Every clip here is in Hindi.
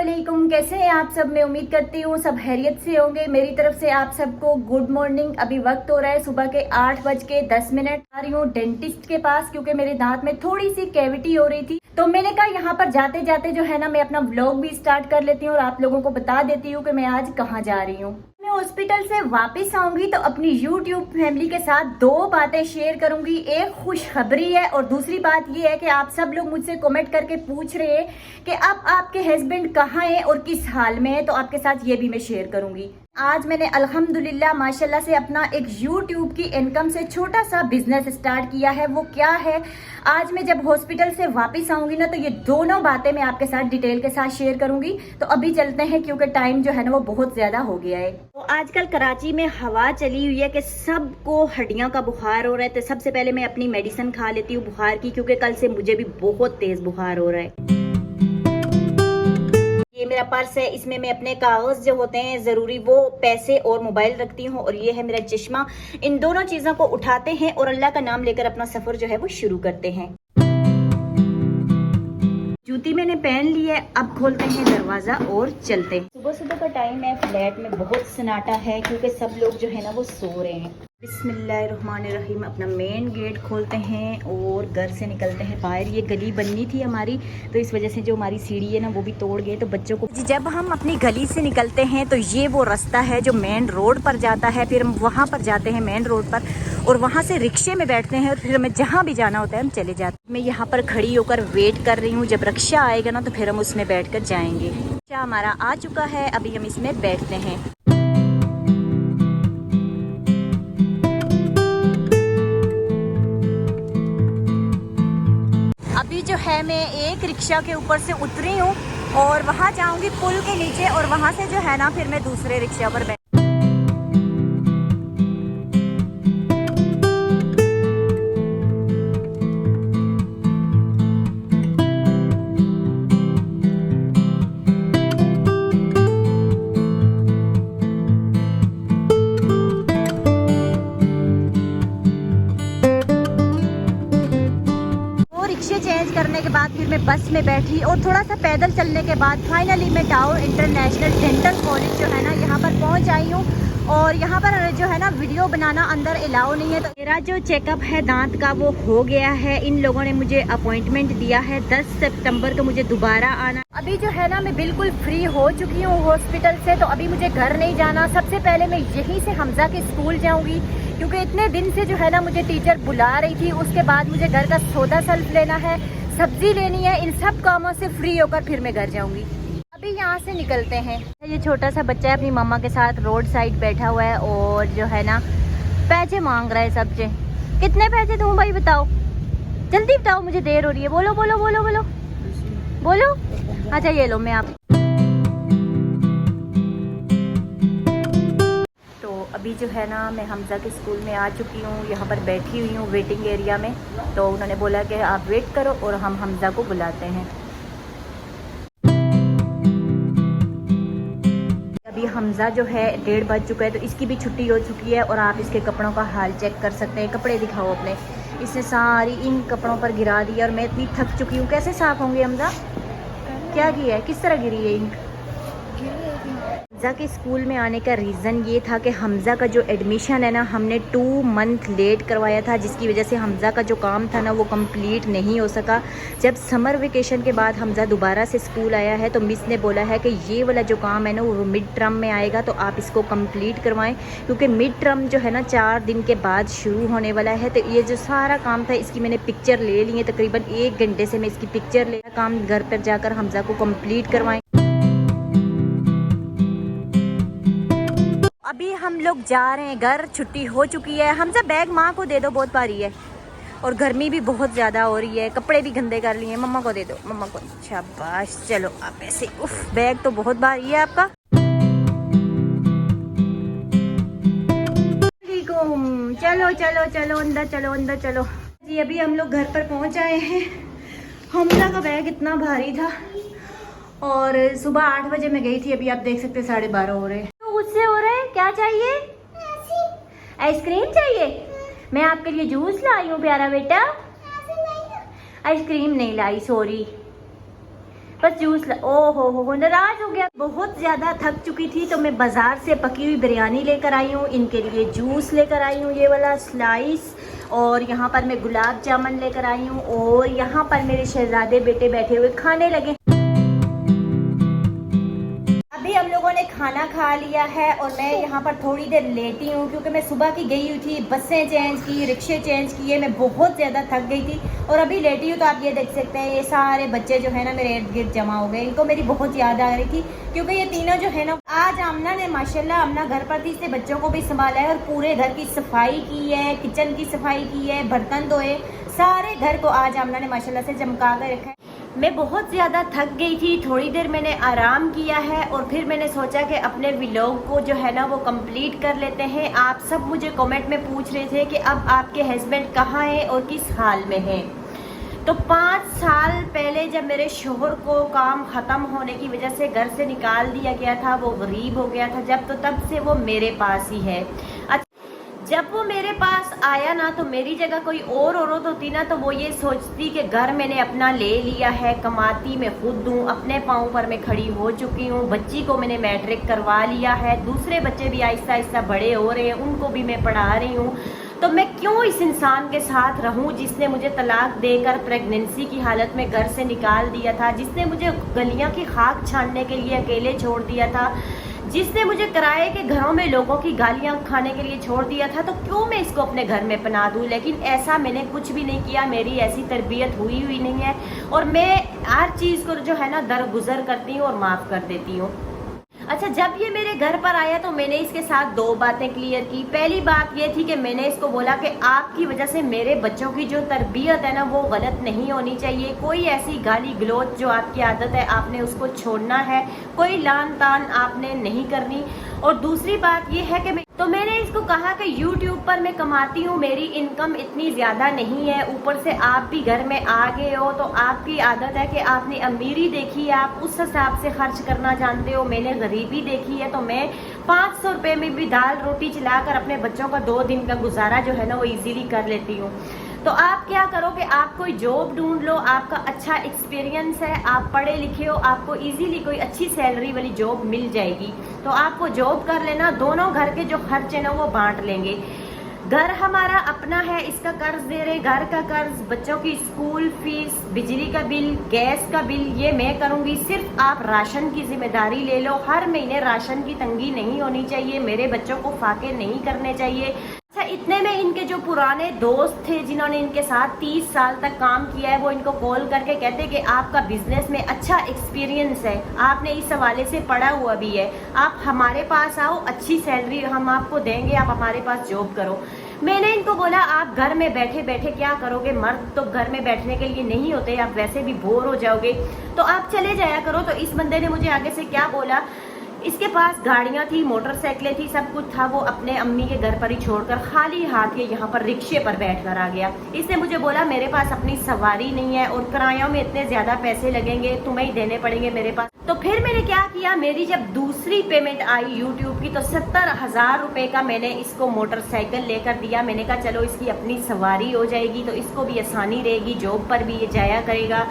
अस्सलामुअलैकुम, कैसे हैं आप सब। मैं उम्मीद करती हूँ सब खैरियत से होंगे। मेरी तरफ से आप सबको गुड मॉर्निंग। अभी वक्त हो रहा है सुबह के 8:10। आ रही हूँ डेंटिस्ट के पास क्योंकि मेरे दांत में थोड़ी सी कैविटी हो रही थी। तो मैंने कहा यहाँ पर जाते जाते जो है ना मैं अपना व्लॉग भी स्टार्ट कर लेती हूँ और आप लोगों को बता देती हूँ कि मैं आज कहाँ जा रही हूँ। मैं हॉस्पिटल से वापस आऊंगी तो अपनी यूट्यूब फैमिली के साथ दो बातें शेयर करूंगी। एक खुशखबरी है और दूसरी बात ये है कि आप सब लोग मुझसे कमेंट करके पूछ रहे हैं कि अब आपके हस्बैंड कहाँ हैं और किस हाल में है, तो आपके साथ ये भी मैं शेयर करूंगी। आज मैंने अल्हम्दुलिल्लाह माशाल्लाह से अपना एक यूट्यूब की इनकम से छोटा सा बिजनेस स्टार्ट किया है। वो क्या है, आज मैं जब हॉस्पिटल से वापस आऊंगी ना तो ये दोनों बातें मैं आपके साथ डिटेल के साथ शेयर करूंगी। तो अभी चलते हैं क्योंकि टाइम जो है ना वो बहुत ज्यादा हो गया है। तो आजकल कराची में हवा चली हुई है कि सबको हड्डियां का बुखार हो रहा है। तो सबसे पहले मैं अपनी मेडिसिन खा लेती हूँ बुखार की, क्योंकि कल से मुझे भी बहुत तेज बुखार हो रहा है। ये मेरा पर्स है, इसमें मैं अपने कागज जो होते हैं जरूरी वो पैसे और मोबाइल रखती हूँ, और ये है मेरा चश्मा। इन दोनों चीजों को उठाते हैं और अल्लाह का नाम लेकर अपना सफर जो है वो शुरू करते हैं। जूती मैंने पहन ली है, अब खोलते हैं दरवाजा और चलते हैं। सुबह सुबह का टाइम है, फ्लैट में बहुत सन्नाटा है क्योंकि सब लोग जो है ना वो सो रहे हैं। बिस्मिल्लाहिर्रहमानिर्रहीम, अपना मेन गेट खोलते हैं और घर से निकलते हैं बाहर। ये गली बननी थी हमारी, तो इस वजह से जो हमारी सीढ़ी है ना वो भी तोड़ गए। तो बच्चों को जब हम अपनी गली से निकलते हैं तो ये वो रास्ता है जो मेन रोड पर जाता है। फिर हम वहाँ पर जाते हैं मेन रोड पर और वहाँ से रिक्शे में बैठते हैं और फिर हमें जहाँ भी जाना होता है हम चले जाते हैं। मैं यहाँ पर खड़ी होकर वेट कर रही हूँ, जब रिक्शा आएगा ना तो फिर हम उसमें बैठ कर जाएंगे। रिक्शा हमारा आ चुका है, अभी हम इसमें बैठते हैं। अभी जो है मैं एक रिक्शा के ऊपर से उतरी हूँ और वहाँ जाऊँगी पुल के नीचे, और वहाँ से जो है ना फिर मैं दूसरे रिक्शा पर बैठ। रिक्शे चेंज करने के बाद फिर मैं बस में बैठी और थोड़ा सा पैदल चलने के बाद फाइनली मैं टाउन इंटरनेशनल डेंटल कॉलेज जो है ना यहाँ पर पहुँच आई हूँ। और यहाँ पर जो है ना वीडियो बनाना अंदर अलाउ नहीं है। तो मेरा जो चेकअप है दांत का वो हो गया है। इन लोगों ने मुझे अपॉइंटमेंट दिया है 10 सितंबर को मुझे दोबारा आना। अभी जो है ना मैं बिल्कुल फ्री हो चुकी हूँ हॉस्पिटल से, तो अभी मुझे घर नहीं जाना। सबसे पहले मैं यहीं से हमजा के स्कूल जाऊँगी क्योंकि इतने दिन से जो है ना मुझे टीचर बुला रही थी। उसके बाद मुझे घर का सौदा सल्फ लेना है, सब्जी लेनी है। इन सब कामों से फ्री होकर फिर मैं घर जाऊँगी। अभी यहाँ से निकलते हैं। ये छोटा सा बच्चा है अपनी मम्मा के साथ रोड साइड बैठा हुआ है और जो है ना पैसे मांग रहा है सबसे। कितने पैसे दूँ भाई बताओ, जल्दी बताओ, मुझे देर हो रही है। बोलो बोलो बोलो बोलो बोलो। अच्छा ये लो, मैं आप। तो अभी जो है ना मैं हमजा के स्कूल में आ चुकी हूँ। यहाँ पर बैठी हुई हूँ वेटिंग एरिया में। तो उन्होंने बोला कि आप वेट करो और हम हमजा को बुलाते हैं। अभी हमजा जो है 1:30 बज चुका है, तो इसकी भी छुट्टी हो चुकी है। और आप इसके कपड़ों का हाल चेक कर सकते हैं। कपड़े दिखाओ अपने। इसने सारी इन कपड़ों पर गिरा दी और मैं इतनी थक चुकी हूँ। कैसे साफ होंगे हमजा? क्या किया है, किस तरह गिरी है इंक? हमजा के स्कूल में आने का रीज़न ये था कि हमजा का जो एडमिशन है ना हमने 2 मंथ लेट करवाया था, जिसकी वजह से हमजा का जो काम था ना वो कंप्लीट नहीं हो सका। जब समर वेकेशन के बाद हमजा दोबारा से स्कूल आया है तो मिस ने बोला है कि ये वाला जो काम है ना वो मिड टर्म में आएगा, तो आप इसको कंप्लीट करवाएं क्योंकि मिड टर्म जो है ना 4 दिन के बाद शुरू होने वाला है। तो ये जो सारा काम था इसकी मैंने पिक्चर ले ली है। तकरीबन 1 घंटे से मैं इसकी पिक्चर ले काम घर पर जाकर हमजा को कंप्लीट करवाएं। अभी हम लोग जा रहे हैं घर, छुट्टी हो चुकी है। हमजा बैग माँ को दे दो, बहुत भारी है और गर्मी भी बहुत ज़्यादा हो रही है। कपड़े भी गंदे कर लिए, मम्मा को दे दो, मम्मा को। शाबाश, चलो आप ऐसे। उफ, बैग तो बहुत भारी है आपका। चलो चलो चलो अंदर, चलो अंदर चलो जी। अभी हम लोग घर पर पहुंच आए हैं। हमजा का बैग इतना भारी था और सुबह 8 बजे मैं गई थी। अभी आप देख सकते हैं 12:30 हो रहे हैं। गुस्से हो रहे हैं? क्या चाहिए? आइसक्रीम चाहिए? मैं आपके लिए जूस लाई हूँ प्यारा बेटा। आइसक्रीम नहीं लाई, सॉरी। बस जूस ओ हो नाराज हो गया। बहुत ज्यादा थक चुकी थी तो मैं बाजार से पकी हुई बिरयानी लेकर आई हूँ, इनके लिए जूस लेकर आई हूँ ये वाला स्लाइस, और यहाँ पर मैं गुलाब जामुन लेकर आई हूँ, और यहाँ पर मेरे शहजादे बेटे बैठे हुए खाने लगे। अभी हम लोगों ने खाना खा लिया है और मैं यहाँ पर थोड़ी देर लेटी हूँ, क्योंकि मैं सुबह की गई हुई थी, बसें चेंज की, रिक्शे चेंज किए, मैं बहुत ज़्यादा थक गई थी और अभी लेटी हूँ। तो आप ये देख सकते हैं ये सारे बच्चे जो है ना मेरे इर्द गिर्द जमा हो गए। इनको मेरी बहुत याद आ रही थी, क्योंकि ये तीनों जो है ना, आज आमना ने माशाल्लाह आमना घर पर थी, इसने बच्चों को भी संभाला है और पूरे घर की सफाई की है, किचन की सफाई की है, बर्तन धोए, सारे घर को आज आमना ने माशाल्लाह से चमका कर रखा है। मैं बहुत ज़्यादा थक गई थी, थोड़ी देर मैंने आराम किया है और फिर मैंने सोचा कि अपने व्लॉग को जो है ना वो कंप्लीट कर लेते हैं। आप सब मुझे कमेंट में पूछ रहे थे कि अब आपके हस्बैंड कहाँ हैं और किस हाल में हैं। तो 5 साल पहले जब मेरे शोहर को काम ख़त्म होने की वजह से घर से निकाल दिया गया था, वो गरीब हो गया था जब, तो तब से वो मेरे पास ही है। जब वो मेरे पास आया ना, तो मेरी जगह कोई और औरत होती ना तो वो ये सोचती कि घर मैंने अपना ले लिया है, कमाती मैं खुद हूँ, अपने पाँव पर मैं खड़ी हो चुकी हूँ, बच्ची को मैंने मैट्रिक करवा लिया है, दूसरे बच्चे भी आहिस्ता आहिस्ता बड़े हो रहे हैं, उनको भी मैं पढ़ा रही हूँ, तो मैं क्यों इस इंसान के साथ रहूं जिसने मुझे तलाक देकर प्रेगनेंसी की हालत में घर से निकाल दिया था, जिसने मुझे गलियां की खाक छानने के लिए अकेले छोड़ दिया था, जिसने मुझे किराए के घरों में लोगों की गालियां खाने के लिए छोड़ दिया था। तो क्यों मैं इसको अपने घर में पना दूं। लेकिन ऐसा मैंने कुछ भी नहीं किया, मेरी ऐसी तरबियत हुई नहीं है और मैं हर चीज़ को जो है ना दरगुजर करती हूँ और माफ़ कर देती हूँ। अच्छा, जब ये मेरे घर पर आया तो मैंने इसके साथ 2 बातें क्लियर की। पहली बात ये थी कि मैंने इसको बोला कि आपकी वजह से मेरे बच्चों की जो तरबियत है ना वो गलत नहीं होनी चाहिए। कोई ऐसी गाली गलौज जो आपकी आदत है आपने उसको छोड़ना है, कोई लान तान आपने नहीं करनी। और दूसरी बात ये है कि मैंने इसको कहा कि YouTube पर मैं कमाती हूँ, मेरी इनकम इतनी ज़्यादा नहीं है, ऊपर से आप भी घर में आ गए हो तो आपकी आदत है कि आपने अमीरी देखी है, आप उस हिसाब से खर्च करना जानते हो। मैंने गरीबी देखी है, तो मैं 500 रुपये में भी दाल रोटी चलाकर अपने बच्चों का 2 दिन का गुजारा जो है ना वो इजीली कर लेती हूँ। तो आप क्या करो कि आप कोई जॉब ढूंढ लो, आपका अच्छा एक्सपीरियंस है, आप पढ़े लिखे हो, आपको इजीली कोई अच्छी सैलरी वाली जॉब मिल जाएगी, तो आप वो जॉब कर लेना, दोनों घर के जो खर्च है ना वो बांट लेंगे। घर हमारा अपना है, इसका कर्ज दे रहे, घर का कर्ज, बच्चों की स्कूल फीस, बिजली का बिल, गैस का बिल, ये मैं करूंगी। सिर्फ आप राशन की जिम्मेदारी ले लो, हर महीने राशन की तंगी नहीं होनी चाहिए, मेरे बच्चों को फाके नहीं करने चाहिए। अच्छा, इतने में इनके जो पुराने दोस्त थे जिन्होंने इनके साथ 30 साल तक काम किया है, वो इनको कॉल करके कहते कि आपका बिजनेस में अच्छा एक्सपीरियंस है, आपने इस हवाले से पढ़ा हुआ भी है, आप हमारे पास आओ, अच्छी सैलरी हम आपको देंगे, आप हमारे पास जॉब करो। मैंने इनको बोला आप घर में बैठे बैठे क्या करोगे, मर्द तो घर में बैठने के लिए नहीं होते, आप वैसे भी बोर हो जाओगे, तो आप चले जाया करो। तो इस बंदे ने मुझे आगे से क्या बोला, इसके पास गाड़ियां थी, मोटरसाइकिलें थी, सब कुछ था, वो अपने अम्मी के घर पर ही छोड़कर खाली हाथ ये यहाँ पर रिक्शे पर बैठ कर आ गया। इसने मुझे बोला मेरे पास अपनी सवारी नहीं है और किरायों में इतने ज्यादा पैसे लगेंगे, तुम्हें ही देने पड़ेंगे मेरे पास। तो फिर मैंने क्या किया, मेरी जब दूसरी पेमेंट आई YouTube की तो 70,000 रुपए का मैंने इसको मोटरसाइकिल लेकर दिया। मैंने कहा चलो इसकी अपनी सवारी हो जाएगी तो इसको भी आसानी रहेगी, जॉब पर भी ये जाया करेगा,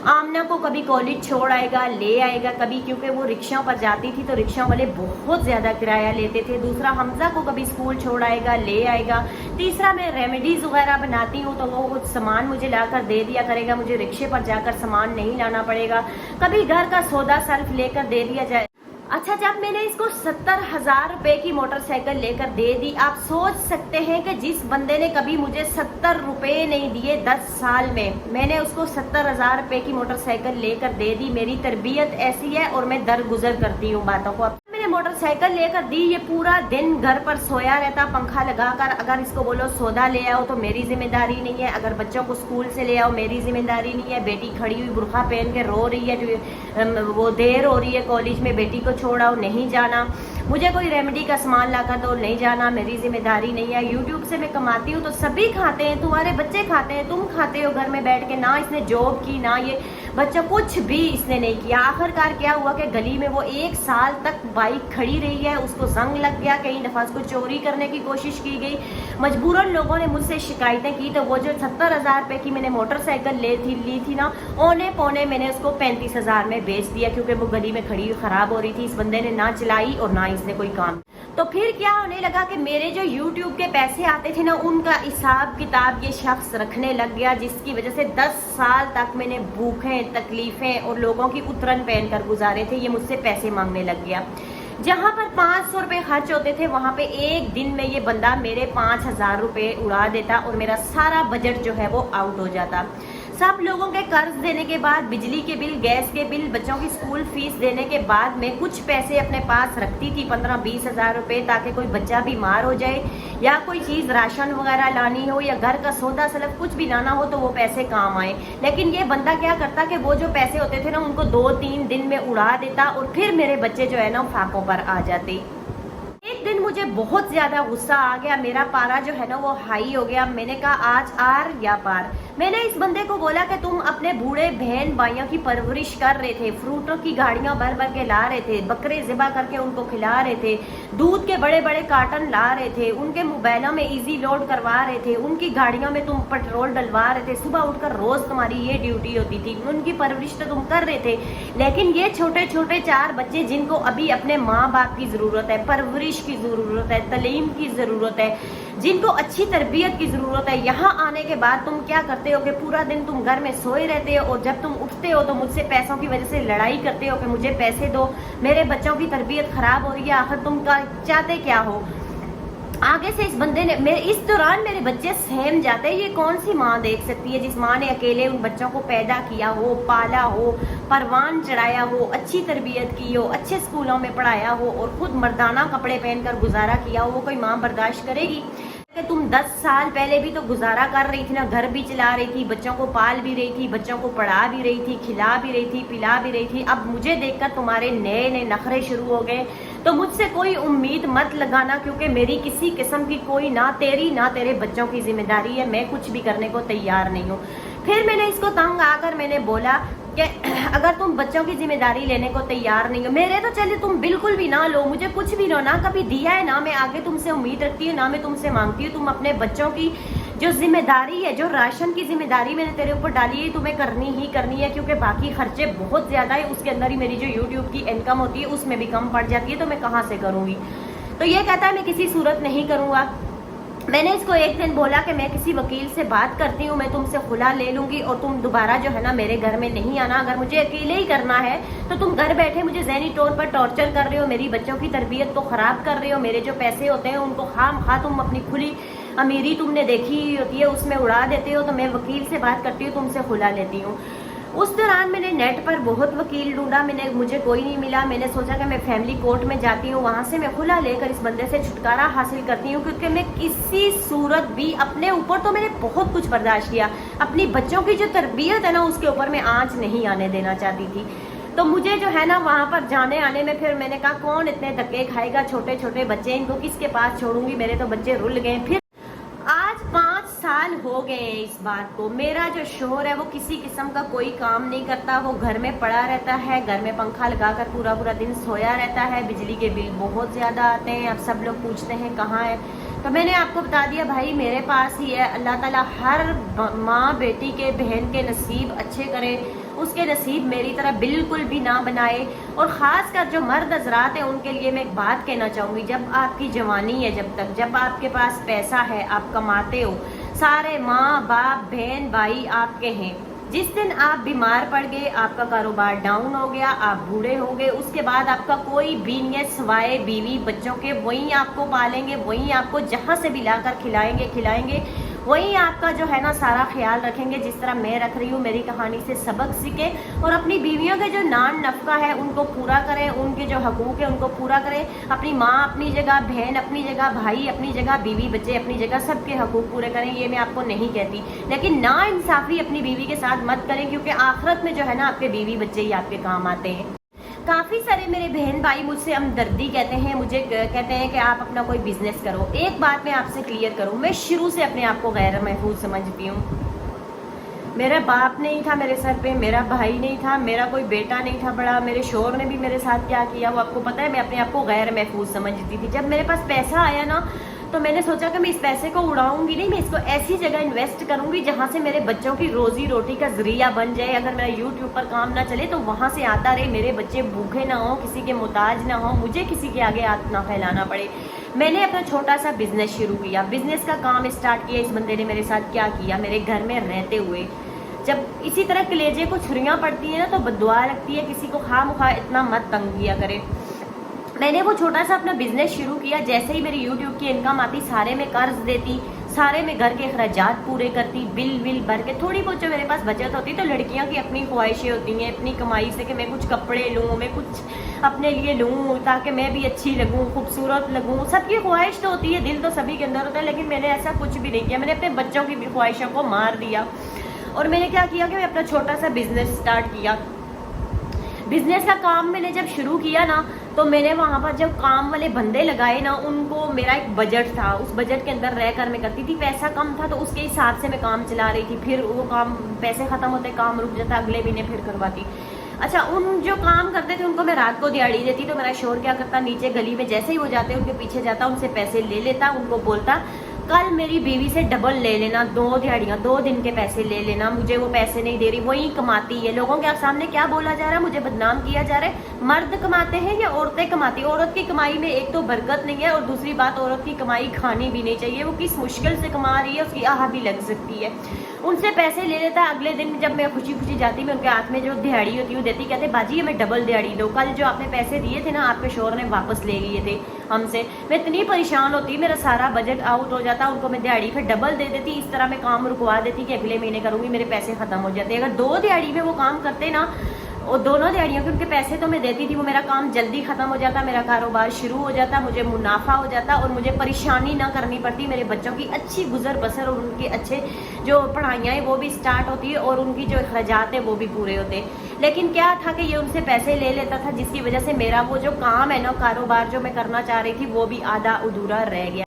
आमना को कभी कॉलेज छोड़ आएगा, ले आएगा कभी, क्योंकि वो रिक्शा पर जाती थी तो रिक्शा वाले बहुत ज़्यादा किराया लेते थे। दूसरा, हमजा को कभी स्कूल छोड़ आएगा, ले आएगा। तीसरा, मैं रेमेडीज़ वगैरह बनाती हूँ तो वो कुछ सामान मुझे लाकर दे दिया करेगा, मुझे रिक्शे पर जाकर सामान नहीं लाना पड़ेगा। कभी घर का सौदा सल्फ लेकर दे दिया जाए। अच्छा, जब मैंने इसको 70,000 रुपए की मोटरसाइकिल लेकर दे दी, आप सोच सकते हैं कि जिस बंदे ने कभी मुझे 70 रुपए नहीं दिए 10 साल में, मैंने उसको 70,000 रुपए की मोटरसाइकिल लेकर दे दी। मेरी तरबियत ऐसी है और मैं दरगुजर करती हूँ बातों को। मैंने मोटरसाइकिल लेकर दी, ये पूरा दिन घर पर सोया रहता पंखा लगाकर। अगर इसको बोलो सौदा ले आओ तो मेरी जिम्मेदारी नहीं है, अगर बच्चों को स्कूल से ले आओ मेरी जिम्मेदारी नहीं है। बेटी खड़ी हुई बुरखा पहन के रो रही है, वो देर हो रही है कॉलेज में, बेटी को छोड़ाओ, नहीं जाना। मुझे कोई रेमेडी का सामान लाकर तो नहीं जाना, मेरी जिम्मेदारी नहीं है। यूट्यूब से मैं कमाती हूँ तो सभी खाते हैं, तुम्हारे बच्चे खाते हैं, तुम खाते हो घर में बैठ के। ना इसने जॉब की, ना ये बच्चा, कुछ भी इसने नहीं किया। आखिरकार क्या हुआ कि गली में वो 1 साल तक बाइक खड़ी रही है, उसको जंग लग गया, कई दफा उसको चोरी करने की कोशिश की गई। मजबूरन लोगों ने मुझसे शिकायतें की तो वो जो 70,000 रुपए की मैंने मोटरसाइकिल ली थी ना, औने पौने मैंने उसको 35,000 में बेच दिया, क्योंकि वो गली में खड़ी खराब हो रही थी। इस बंदे ने ना चलाई और ना इसने कोई काम। तो फिर क्या होने लगा कि मेरे जो YouTube के पैसे आते थे ना, उनका हिसाब किताब ये शख्स रखने लग गया, जिसकी वजह से 10 साल तक मैंने भूखें, तकलीफें और लोगों की उतरन पहन कर गुजारे थे। ये मुझसे पैसे मांगने लग गया। जहां पर 500 रुपए खर्च होते थे, वहां पे एक दिन में ये बंदा मेरे 5,000 रुपए उड़ा देता और मेरा सारा बजट जो है वो आउट हो जाता। सब लोगों के कर्ज देने के बाद, बिजली के बिल, गैस के बिल, बच्चों की स्कूल फीस देने के बाद मैं कुछ पैसे अपने पास रखती थी, 15-20 हजार रुपए, ताकि कोई बच्चा बीमार हो जाए या कोई चीज राशन वगैरह लानी हो या घर का सौदा सलफ कुछ भी लाना हो तो वो पैसे काम आए। लेकिन ये बंदा क्या करता कि वो जो पैसे होते थे ना, उनको 2-3 दिन में उड़ा देता और फिर मेरे बच्चे जो है ना फाकों पर आ जाते। एक दिन मुझे बहुत ज्यादा गुस्सा आ गया, मेरा पारा जो है ना वो हाई हो गया। मैंने कहा आज आर या पार। मैंने इस बंदे को बोला कि तुम अपने बूढ़े बहन भाइयों की परवरिश कर रहे थे, फ्रूटों की गाड़ियां भर भर के ला रहे थे, बकरे ज़िबा करके उनको खिला रहे थे, दूध के बड़े बड़े कार्टन ला रहे थे, उनके मोबाइलों में इजी लोड करवा रहे थे, उनकी गाड़ियों में तुम पेट्रोल डलवा रहे थे, सुबह उठकर रोज तुम्हारी ये ड्यूटी होती थी, उनकी परवरिश तो तुम कर रहे थे। लेकिन ये छोटे छोटे 4 बच्चे जिनको अभी अपने माँ बाप की जरूरत है, परवरिश की जरूरत है, तालीम की जरूरत है, जिनको अच्छी तरबियत की जरूरत है, यहाँ आने के बाद तुम क्या करते हो कि पूरा दिन तुम घर में सोए रहते हो और जब तुम उठते हो तो मुझसे पैसों की वजह से लड़ाई करते हो कि मुझे पैसे दो, मेरे बच्चों की तरबियत खराब हो रही है। आखिर तुम चाहते क्या हो? आगे से इस बंदे ने इस दौरान मेरे बच्चे सहम जाते हैं। ये कौन सी माँ देख सकती है जिस माँ ने अकेले उन बच्चों को पैदा किया हो, पाला हो, परवान चढ़ाया हो, अच्छी तरबियत की हो, अच्छे स्कूलों में पढ़ाया हो और खुद मर्दाना कपड़े पहनकर गुजारा किया हो? वो कोई माँ बर्दाश्त करेगी? कि तुम 10 साल पहले भी तो गुजारा कर रही थी ना, घर भी चला रही थी, बच्चों को पाल भी रही थी, बच्चों को पढ़ा भी रही थी, खिला भी रही थी, पिला भी रही थी। अब मुझे देखकर तुम्हारे नए नए नखरे शुरू हो गए, तो मुझसे कोई उम्मीद मत लगाना, क्योंकि मेरी किसी किस्म की कोई ना तेरी ना तेरे बच्चों की जिम्मेदारी है। मैं कुछ भी करने को तैयार नहीं हूँ। फिर मैंने इसको तंग आकर मैंने बोला कि अगर तुम बच्चों की जिम्मेदारी लेने को तैयार नहीं हो, मेरे तो चलिए तुम बिल्कुल भी ना लो, मुझे कुछ भी लो, ना कभी दिया है, ना मैं आगे तुमसे उम्मीद रखती हूँ, ना मैं तुमसे मांगती हूँ। तुम अपने बच्चों की जो जिम्मेदारी है, जो राशन की जिम्मेदारी मैंने तेरे ऊपर डाली है, तुम्हें करनी ही करनी है, क्योंकि बाकी खर्चे बहुत ज्यादा है। उसके अंदर ही मेरी जो यूट्यूब की इनकम होती है उसमें भी कम पड़ जाती है, तो मैं कहाँ से करूंगी? तो ये कहता है मैं किसी सूरत नहीं करूंगा। मैंने इसको एक दिन बोला कि मैं किसी वकील से बात करती हूँ, मैं तुमसे खुला ले लूंगी और तुम दोबारा जो है ना मेरे घर में नहीं आना। अगर मुझे अकेले ही करना है तो तुम घर बैठे मुझे ज़हनी तौर पर टॉर्चर कर रहे हो, मेरी बच्चों की तरबियत को खराब कर रहे हो, मेरे जो पैसे होते हैं उनको खाम तुम अपनी खुली अमीरी तुमने देखी होती है उसमें उड़ा देते हो। तो मैं वकील से बात करती हूँ, तुमसे खुला लेती हूँ। उस दौरान मैंने नेट पर बहुत वकील ढूंढा, मुझे कोई नहीं मिला। मैंने सोचा कि मैं फैमिली कोर्ट में जाती हूँ, वहां से मैं खुला लेकर इस बंदे से छुटकारा हासिल करती हूँ, क्योंकि मैं किसी सूरत भी अपने ऊपर तो मैंने बहुत कुछ बर्दाश्त किया, अपनी बच्चों की जो तरबियत है ना उसके ऊपर मैं आंच नहीं आने देना चाहती थी। तो मुझे जो है ना वहां पर जाने आने में फिर मैंने कहा कौन इतने धक्के खाएगा, छोटे छोटे बच्चे, इनको किसके पास छोड़ूंगी, मेरे तो बच्चे रुल गए। फिर आज 5 साल हो गए हैं इस बात को। मेरा जो शोहर है वो किसी किस्म का कोई काम नहीं करता, वो घर में पड़ा रहता है, घर में पंखा लगाकर पूरा पूरा दिन सोया रहता है। बिजली के बिल बहुत ज्यादा आते हैं। अब सब लोग पूछते हैं कहाँ है, तो मैंने आपको बता दिया भाई मेरे पास ही है। अल्लाह ताला हर माँ बेटी के, बहन के नसीब अच्छे करे, उसके नसीब मेरी तरह बिल्कुल भी ना बनाए। और ख़ास कर जो मर्द हजरात हैं उनके लिए मैं एक बात कहना चाहूँगी, जब आपकी जवानी है, जब आपके पास पैसा है, आप कमाते हो, सारे माँ बाप बहन भाई आपके हैं, जिस दिन आप बीमार पड़ गए, आपका कारोबार डाउन हो गया, आप बूढ़े हो गए, उसके बाद आपका कोई भी नहीं है सिवाय बीवी बच्चों के। वही आपको पालेंगे, वही आपको जहाँ से भी लाकर खिलाएंगे, वही आपका जो है ना सारा ख्याल रखेंगे, जिस तरह मैं रख रही हूँ। मेरी कहानी से सबक सीखें और अपनी बीवियों के जो नान नफका है उनको पूरा करें, उनके जो हकूक है उनको पूरा करें। अपनी माँ अपनी जगह, बहन अपनी जगह, भाई अपनी जगह, बीवी बच्चे अपनी जगह, सबके हकूक पूरे करें। ये मैं आपको नहीं कहती, लेकिन ना इंसाफी अपनी बीवी के साथ मत करें, क्योंकि आखिरत में जो है ना आपके बीवी बच्चे ही आपके काम आते हैं। काफ़ी सारे मेरे बहन भाई मुझसे हमदर्दी कहते हैं, मुझे कहते हैं कि आप अपना कोई बिजनेस करो। एक बात मैं आपसे क्लियर करूं, मैं शुरू से अपने आप को गैर महफूज समझती हूँ। मेरा बाप नहीं था मेरे सर पे, मेरा भाई नहीं था, मेरा कोई बेटा नहीं था बड़ा, मेरे शोहर ने भी मेरे साथ क्या किया वो आपको पता है। मैं अपने आप को गैर महफूज समझती थी। जब मेरे पास पैसा आया ना तो मैंने सोचा कि मैं इस पैसे को उड़ाऊंगी नहीं, मैं इसको ऐसी जगह इन्वेस्ट करूंगी जहां से मेरे बच्चों की रोजी रोटी का जरिया बन जाए। अगर मेरा यूट्यूब पर काम ना चले तो वहां से आता रहे, मेरे बच्चे भूखे ना हो, किसी के मुताज ना हो, मुझे किसी के आगे हाथ ना फैलाना पड़े। मैंने अपना छोटा सा बिजनेस शुरू किया, बिजनेस का काम स्टार्ट किया। इस बंदे ने मेरे साथ क्या किया, मेरे घर में रहते हुए जब इसी तरह कलेजे को छुरियां पड़ती है ना तो बददुआ लगती है, किसी को खामखा इतना मत तंग किया करे। मैंने वो छोटा सा अपना बिजनेस शुरू किया। जैसे ही मेरी यूट्यूब की इनकम आती सारे में कर्ज देती, सारे में घर के अखराजात पूरे करती, बिल विल भर के थोड़ी बहुत जो मेरे पास बचत होती। तो लड़कियां की अपनी ख्वाहिशें होती हैं अपनी कमाई से कि मैं कुछ कपड़े लूँ, मैं कुछ अपने लिए लूँ ताकि मैं भी अच्छी लगूँ, खूबसूरत लगूँ। सबकी ख्वाहिश तो होती है, दिल तो सभी के अंदर होता है, लेकिन मैंने ऐसा कुछ भी नहीं किया। मैंने अपने बच्चों की भी ख्वाहिशों को मार दिया और मैंने क्या किया कि मैं अपना छोटा सा बिजनेस स्टार्ट किया। बिजनेस का काम मैंने जब शुरू किया ना तो मैंने वहां पर जब काम वाले बंदे लगाए ना, उनको मेरा एक बजट था, उस बजट के अंदर रहकर मैं करती थी। पैसा कम था तो उसके हिसाब से मैं काम चला रही थी। फिर वो काम, पैसे खत्म होते काम रुक जाता, अगले महीने फिर करवाती। अच्छा, उन जो काम करते थे उनको मैं रात को दिहाड़ी देती तो मेरा शोर क्या करता, नीचे गली में जैसे ही वो जाते उनके पीछे जाता, उनसे पैसे ले लेता, उनको बोलता कल मेरी बीवी से डबल ले लेना, 2 दिहाड़ियाँ 2 दिन के पैसे ले लेना, मुझे वो पैसे नहीं दे रही, वही कमाती है। लोगों के सामने क्या बोला जा रहा है, मुझे बदनाम किया जा रहा है। मर्द कमाते हैं या औरतें कमाती? औरत की कमाई में एक तो बरकत नहीं है और दूसरी बात औरत की कमाई खानी भी नहीं चाहिए। वो किस मुश्किल से कमा रही है, उसकी आह भी लग सकती है। उनसे पैसे ले लेता, अगले दिन जब मैं खुशी खुशी जाती मैं उनके हाथ में जो दिहाड़ी होती है देती, कहते बाजी हमें डबल दिहाड़ी दो, कल जो आपने पैसे दिए थे ना आपके शोहर ने वापस ले लिए थे हमसे। मैं इतनी परेशान होती, मेरा सारा बजट आउट हो जाता, उनको मैं दिहाड़ी फिर डबल दे देती। इस तरह मैं काम रुकवा देती कि अगले महीने करूंगी, मेरे पैसे खत्म हो जाते। अगर 2 दिहाड़ी में वो काम करते ना, और दोनों दिहाड़ियों के उनके पैसे तो मैं देती थी, वो मेरा काम जल्दी खत्म हो जाता, मेरा कारोबार शुरू हो जाता, मुझे मुनाफा हो जाता और मुझे परेशानी ना करनी पड़ती। मेरे बच्चों की अच्छी गुजर बसर और उनके अच्छे जो पढ़ाइयाँ हैं वो भी स्टार्ट होती है और उनकी जो अखराजात है वो भी पूरे होते। लेकिन क्या था कि ये उनसे पैसे ले लेता था, जिसकी वजह से मेरा वो जो काम है ना, कारोबार जो मैं करना चाह रही थी वो भी आधा अधूरा रह गया।